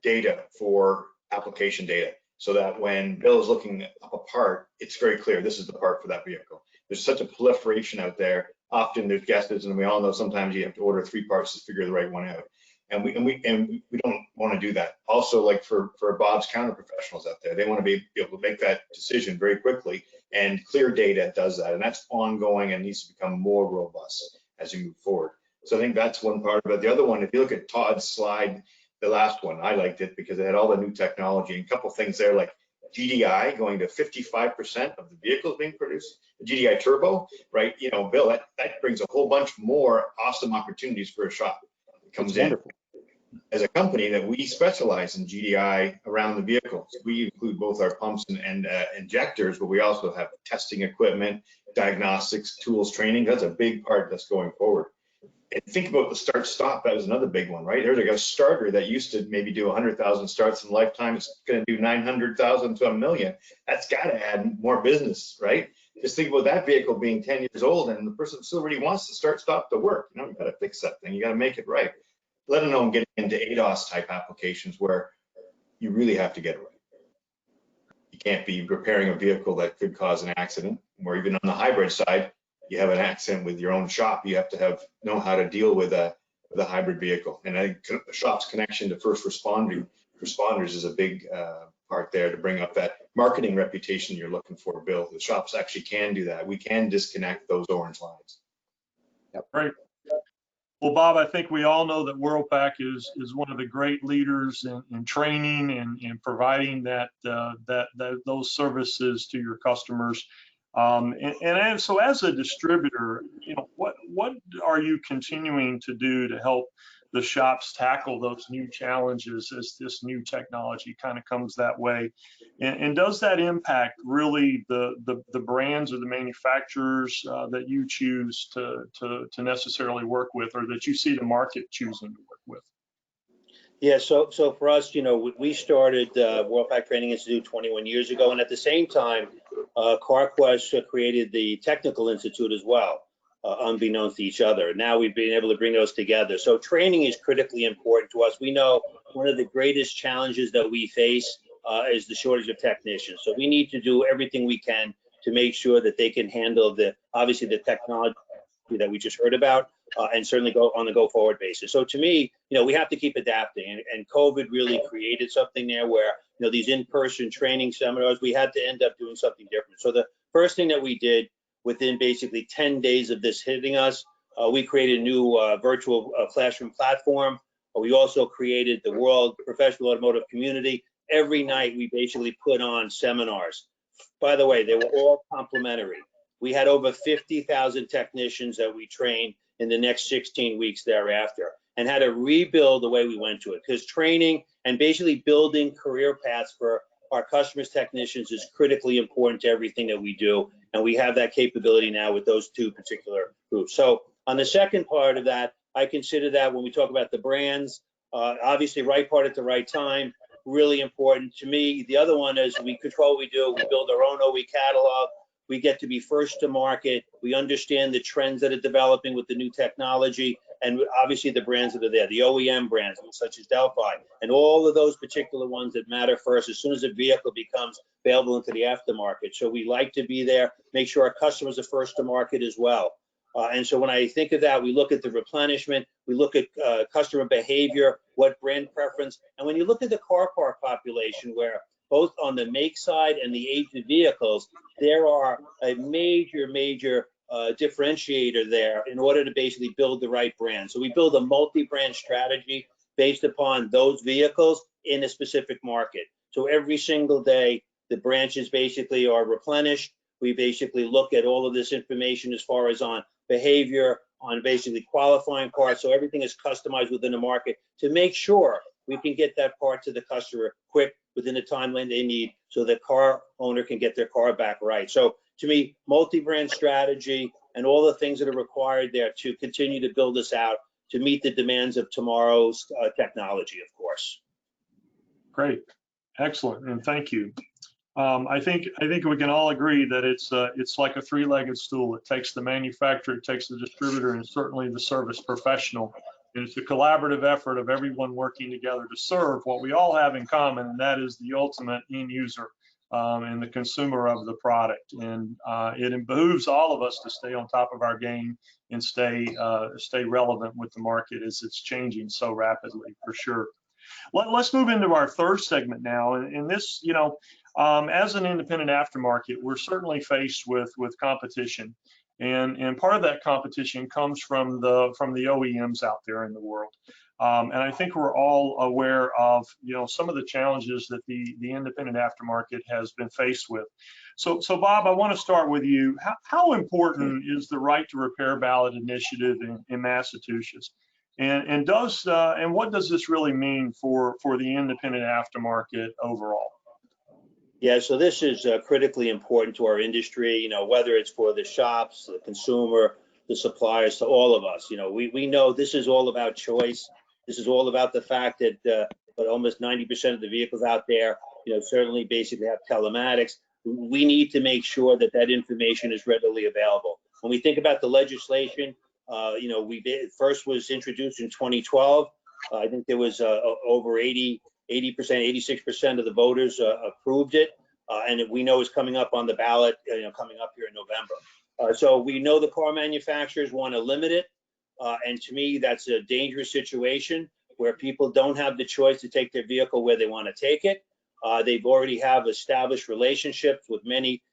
data for application data, so that when Bill is looking up a part, it's very clear this is the part for that vehicle. There's such a proliferation out there. Often there's guesses, and we all know sometimes you have to order 3 parts to figure the right one out. And we don't want to do that. Also, like for Bob's counter professionals out there, they want to be able to make that decision very quickly, and clear data does that, and that's ongoing and needs to become more robust as you move forward. So I think that's one part of it. The other one, if you look at Todd's slide, the last one, I liked it because it had all the new technology and a couple things there, like GDI going to 55% of the vehicles being produced, the GDI turbo, right? You know, Bill, that brings a whole bunch more awesome opportunities for a shop. It comes in. As a company that we specialize in GDI around the vehicles, we include both our pumps and injectors, but we also have testing equipment, diagnostics, tools, training. That's a big part that's going forward. And think about the start-stop. That was another big one, right? There's like a starter that used to maybe do 100,000 starts in a lifetime. It's going to do 900,000 to 1 million. That's got to add more business, right? Just think about that vehicle being 10 years old and the person still really wants to start-stop to work. You know, you got to fix that thing. You got to make it right. Let alone getting into ADAS type applications where you really have to get it right. You can't be repairing a vehicle that could cause an accident, or even on the hybrid side, you have an accident with your own shop. You have to know how to deal with a hybrid vehicle. And I think the shop's connection to first responders is a big part there to bring up that marketing reputation you're looking for, Bill. The shops actually can do that. We can disconnect those orange lines. Yep. Right. Well, Bob, I think we all know that Worldpac is one of the great leaders in training and providing those services to your customers. And so as a distributor, you know, what are you continuing to do to help the shops tackle those new challenges as this new technology kind of comes that way? And does that impact really the brands or the manufacturers that you choose to necessarily work with, or that you see the market choosing to work with? Yeah, so for us, you know, we started Worldpac Training Institute 21 years ago, and at the same time, CarQuest created the Technical Institute as well, unbeknownst to each other. Now we've been able to bring those together. So training is critically important to us. We know one of the greatest challenges that we face is the shortage of technicians. So we need to do everything we can to make sure that they can handle obviously the technology that we just heard about, and certainly go on the go forward basis. So to me, you know, we have to keep adapting, and COVID really created something there where, you know, these in-person training seminars, we had to end up doing something different. So the first thing that we did within basically 10 days of this hitting us, we created a new virtual classroom platform. We also created the World Professional Automotive Community. Every night we basically put on seminars. By the way, they were all complimentary. We had over 50,000 technicians that we trained in the next 16 weeks thereafter, and had to rebuild the way we went to it, because training and basically building career paths for our customers' technicians is critically important to everything that we do. And we have that capability now with those two particular groups. So on the second part of that, I consider that when we talk about the brands, obviously right part at the right time. really important. To me, the other one is we control what we do. We build our own OE catalog. We get to be first to market. We understand the trends that are developing with the new technology, and obviously the brands that are there, the OEM brands such as Delphi, and all of those particular ones that matter for us as soon as a vehicle becomes available into the aftermarket. So we like to be there, make sure our customers are first to market as well. And so when I think of that, we look at the replenishment, we look at customer behavior, what brand preference, and when you look at the car park population, where both on the make side and the age of vehicles, there are a major differentiator there in order to basically build the right brand. So we build a multi-brand strategy based upon those vehicles in a specific market. So every single day, the branches basically are replenished. We basically look at all of this information as far as on behavior, on basically qualifying parts. So everything is customized within the market to make sure we can get that part to the customer quick within the timeline they need so the car owner can get their car back right. So to me, multi-brand strategy and all the things that are required there to continue to build this out to meet the demands of tomorrow's technology, of course. Great, excellent, and thank you. I think we can all agree that it's like a three-legged stool. It takes the manufacturer, it takes the distributor, and certainly the service professional. And it's a collaborative effort of everyone working together to serve what we all have in common, and that is the ultimate end user and the consumer of the product. And it behooves all of us to stay on top of our game and stay relevant with the market as it's changing so rapidly, for sure. Let's move into our third segment now. And this, you know, as an independent aftermarket, we're certainly faced with competition. And part of that competition comes from the OEMs out there in the world. And I think we're all aware of, you know, some of the challenges that the independent aftermarket has been faced with. So Bob, I want to start with you. How important is the right to repair ballot initiative in Massachusetts? And what does this really mean for the independent aftermarket overall? Yeah, so this is critically important to our industry, you know, whether it's for the shops, the consumer, the suppliers, to all of us. You know, we know this is all about choice. This is all about the fact that almost 90% of the vehicles out there, you know, certainly basically have telematics. We need to make sure that that information is readily available. When we think about the legislation, you know, first was introduced in 2012. I think there was over 80%, 86% of the voters approved it, and we know it's coming up on the ballot, you know, coming up here in November. So we know the car manufacturers want to limit it, and to me, that's a dangerous situation where people don't have the choice to take their vehicle where they want to take it. They've already have established relationships with many,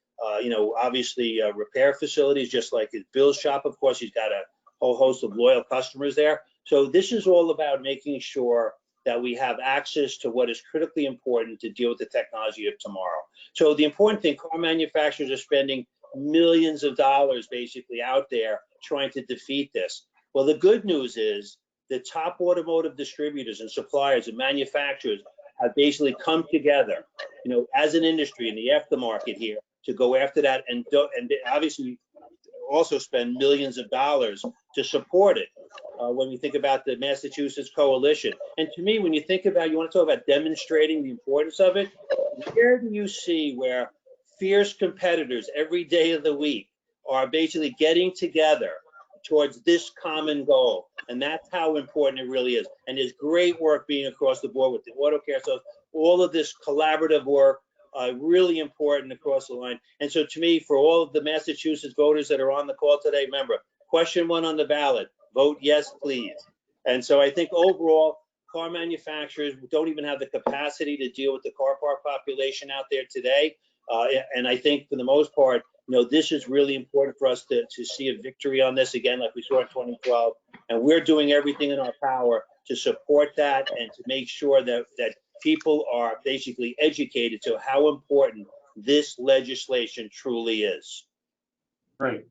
you know, obviously repair facilities, just like his Bill's shop. Of course, he's got a whole host of loyal customers there. So this is all about making sure that we have access to what is critically important to deal with the technology of tomorrow. So the important thing, car manufacturers are spending millions of dollars basically out there trying to defeat this. Well, the good news is the top automotive distributors and suppliers and manufacturers have basically come together, you know, as an industry in the aftermarket here to go after that, and obviously also spend millions of dollars to support it. When we think about the Massachusetts Coalition. And to me, when you think about, you want to talk about demonstrating the importance of it, where do you see where fierce competitors every day of the week are basically getting together towards this common goal? And that's how important it really is. And there's great work being across the board with the auto care. So all of this collaborative work, really important across the line. And so to me, for all of the Massachusetts voters that are on the call today, remember, question 1 on the ballot, vote yes, please. And so I think overall, car manufacturers don't even have the capacity to deal with the car park population out there today. And I think for the most part, you know, this is really important for us to see a victory on this again, like we saw in 2012. And we're doing everything in our power to support that and to make sure that people are basically educated to how important this legislation truly is. Great.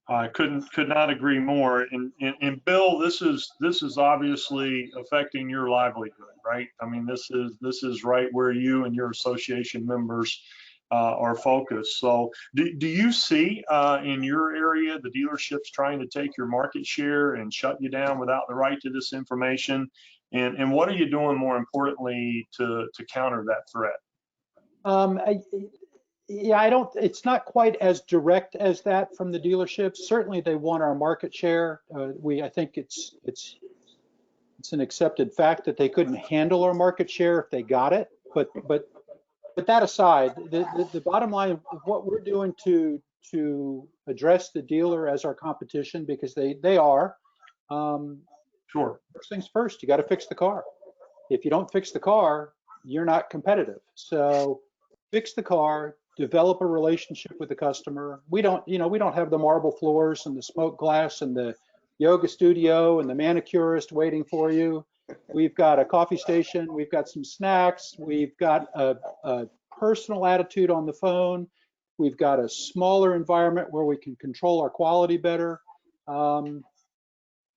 I could not agree more. And Bill, this is obviously affecting your livelihood, right? I mean, this is right where you and your association members are focused. So do you see in your area the dealerships trying to take your market share and shut you down without the right to this information? And what are you doing more importantly to counter that threat? Yeah, it's not quite as direct as that from the dealerships. Certainly they want our market share. I think it's an accepted fact that they couldn't handle our market share if they got it. But that aside, the bottom line of what we're doing to address the dealer as our competition, because they are, Sure. first things first, you got to fix the car. If you don't fix the car, you're not competitive. So fix the car, develop a relationship with the customer. We don't have the marble floors and the smoke glass and the yoga studio and the manicurist waiting for you. We've got a coffee station, we've got some snacks, we've got a personal attitude on the phone, we've got a smaller environment where we can control our quality better.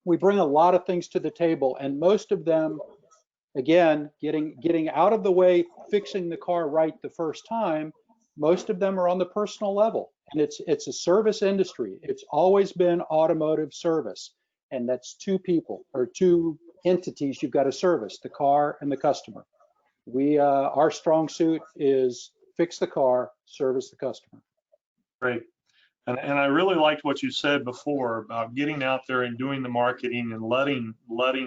We bring a lot of things to the table, and most of them, again, getting out of the way, fixing the car right the first time, most of them are on the personal level. And it's a service industry. It's always been automotive service. And that's two people or two entities you've got to service, the car and the customer. Our strong suit is fix the car, service the customer. Great. And I really liked what you said before about getting out there and doing the marketing and letting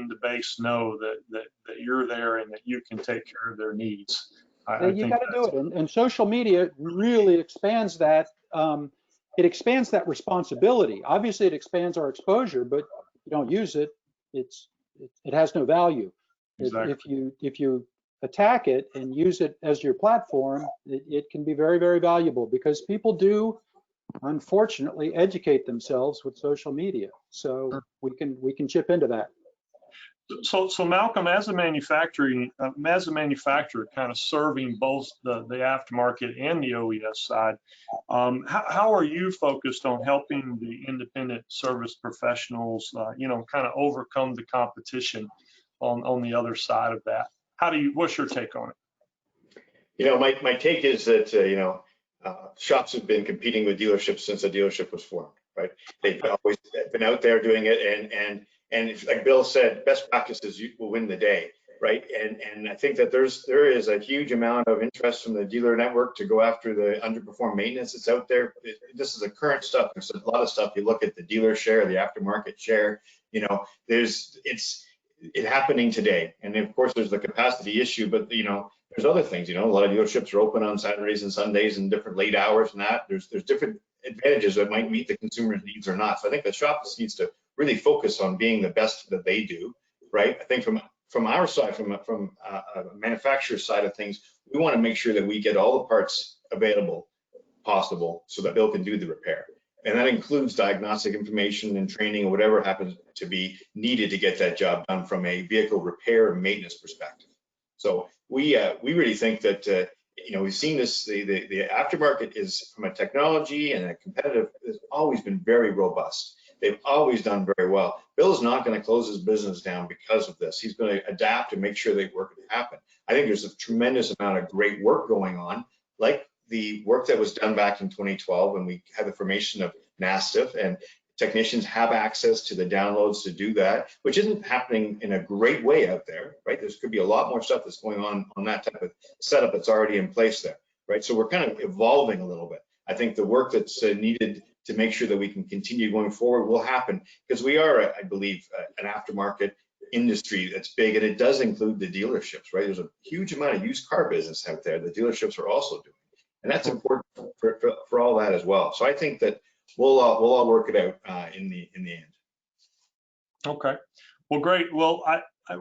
the base know that you're there and that you can take care of their needs. You got to do it, and social media really expands that. It expands that responsibility. Obviously, it expands our exposure, but if you don't use it, it has no value. Exactly. If you attack it and use it as your platform, it can be very, very valuable, because people do, unfortunately, educate themselves with social media. So we can chip into that. So Malcolm, as a manufacturer, kind of serving both the aftermarket and the OES side, how are you focused on helping the independent service professionals, kind of overcome the competition on the other side of that? What's your take on it? My take is that, shops have been competing with dealerships since a dealership was formed, right? They've always been out there doing it, and like Bill said, best practices will win the day, right? And I think that there is a huge amount of interest from the dealer network to go after the underperformed maintenance that's out there. This is the current stuff. There's a lot of stuff. You look at the dealer share, the aftermarket share. It's happening today. And of course, there's the capacity issue, but there's other things. A lot of dealerships are open on Saturdays and Sundays and different late hours and that. There's different advantages that might meet the consumer's needs or not. So I think the shop needs to really focus on being the best that they do, right? I think from our side, from a manufacturer's side of things, we want to make sure that we get all the parts available possible so that Bill can do the repair. And that includes diagnostic information and training or whatever happens to be needed to get that job done from a vehicle repair and maintenance perspective. So we really think that we've seen this. The aftermarket is, from a technology and a competitive, has always been very robust. They've always done very well. Bill's not going to close his business down because of this. He's going to adapt and make sure they work it happen. I think there's a tremendous amount of great work going on, like the work that was done back in 2012 when we had the formation of NASTF, and technicians have access to the downloads to do that, which isn't happening in a great way out there, right? There's could be a lot more stuff that's going on that type of setup that's already in place there, right? So we're kind of evolving a little bit. I think the work that's needed to make sure that we can continue going forward will happen, because we are, I believe, an aftermarket industry that's big, and it does include the dealerships, right? There's a huge amount of used car business out there the dealerships are also doing, and that's important for all that as well. So I think that we'll all work it out in the end. Okay, well, great. Well,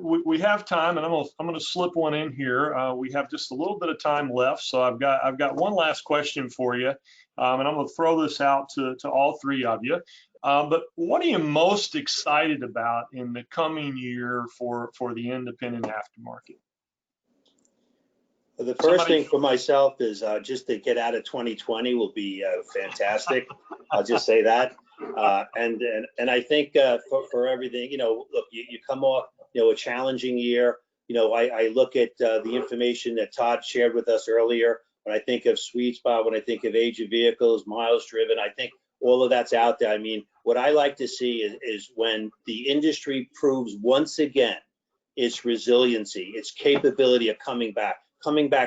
we have time, and I'm gonna slip one in here. We have just a little bit of time left, so I've got one last question for you, and I'm gonna throw this out to all three of you. But what are you most excited about in the coming year for the independent aftermarket? The first thing for myself is just to get out of 2020 will be fantastic. I'll just say that. And I think for everything, look, you come off, a challenging year. I look at the information that Todd shared with us earlier. When I think of sweet spot, when I think of age of vehicles, miles driven, I think all of that's out there. I mean, what I like to see is when the industry proves once again its resiliency, its capability of coming back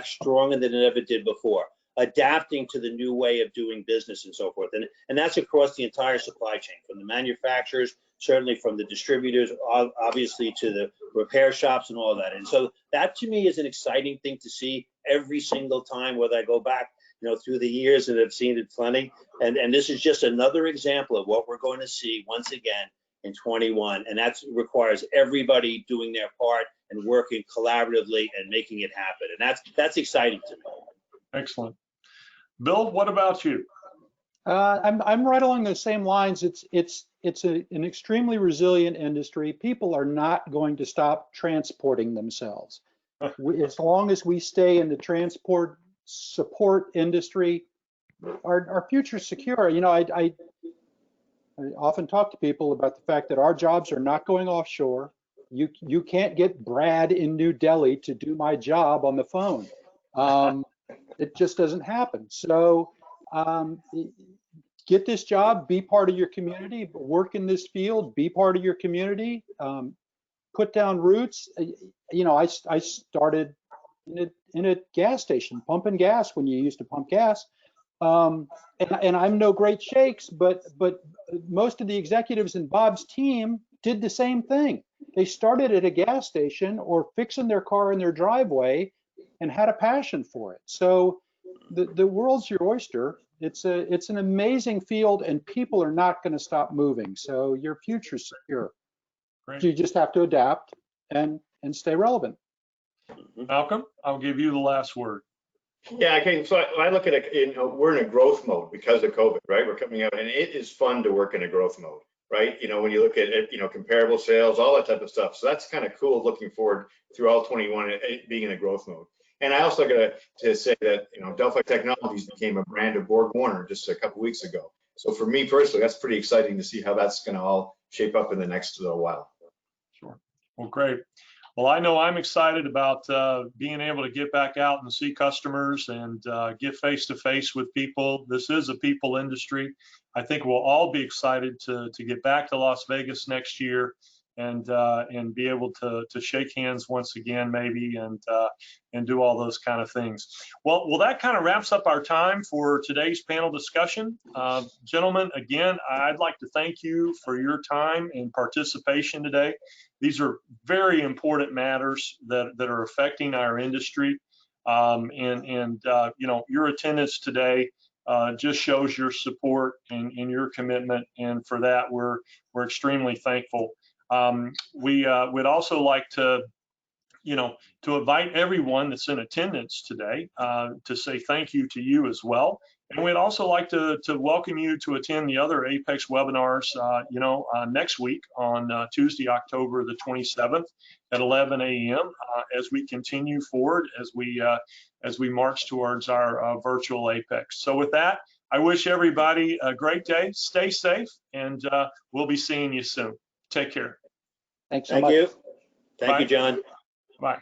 stronger than it ever did before, adapting to the new way of doing business and so forth. And that's across the entire supply chain, from the manufacturers, certainly from the distributors, obviously to the repair shops and all that. And so that to me is an exciting thing to see every single time, whether I go back, through the years, and I've seen it plenty. And this is just another example of what we're going to see once again in 21. And that requires everybody doing their part and working collaboratively and making it happen. And that's exciting to me. Excellent. Bill, what about you? I'm right along those same lines. It's an extremely resilient industry. People are not going to stop transporting themselves. As long as we stay in the transport support industry, our future's secure. I often talk to people about the fact that our jobs are not going offshore. You can't get Brad in New Delhi to do my job on the phone. It just doesn't happen. So get this job, be part of your community, work in this field, be part of your community, put down roots. I started in a gas station, pumping gas when you used to pump gas. And I'm no great shakes, but most of the executives in Bob's team did the same thing. They started at a gas station or fixing their car in their driveway and had a passion for it. So the world's your oyster. It's an amazing field, and people are not going to stop moving. So your future's secure. Great. You just have to adapt and stay relevant. Malcolm, I'll give you the last word. Yeah, okay. So I look at it, we're in a growth mode because of COVID, right? We're coming out, and it is fun to work in a growth mode, right? When you look at it, comparable sales, all that type of stuff. So that's kind of cool looking forward through all 21, being in a growth mode. And I also got to say that, Delphi Technologies became a brand of Borg Warner just a couple weeks ago. So for me personally, that's pretty exciting to see how that's going to all shape up in the next little while. Sure. Well, great. Well, I know I'm excited about being able to get back out and see customers and get face to face with people. This is a people industry. I think we'll all be excited to get back to Las Vegas next year and be able to shake hands once again, maybe, and do all those kind of things. Well, that kind of wraps up our time for today's panel discussion. Gentlemen, again, I'd like to thank you for your time and participation today. These are very important matters that are affecting our industry, your attendance today just shows your support and your commitment, and for that we're extremely thankful. We'd also like to invite everyone that's in attendance today to say thank you to you as well. And we'd also like to welcome you to attend the other AAPEX webinars, next week on Tuesday, October the 27th at 11 a.m. As we continue forward, as we march towards our virtual AAPEX. So with that, I wish everybody a great day. Stay safe, and we'll be seeing you soon. Take care. Thanks so much. Thank you, John. Bye.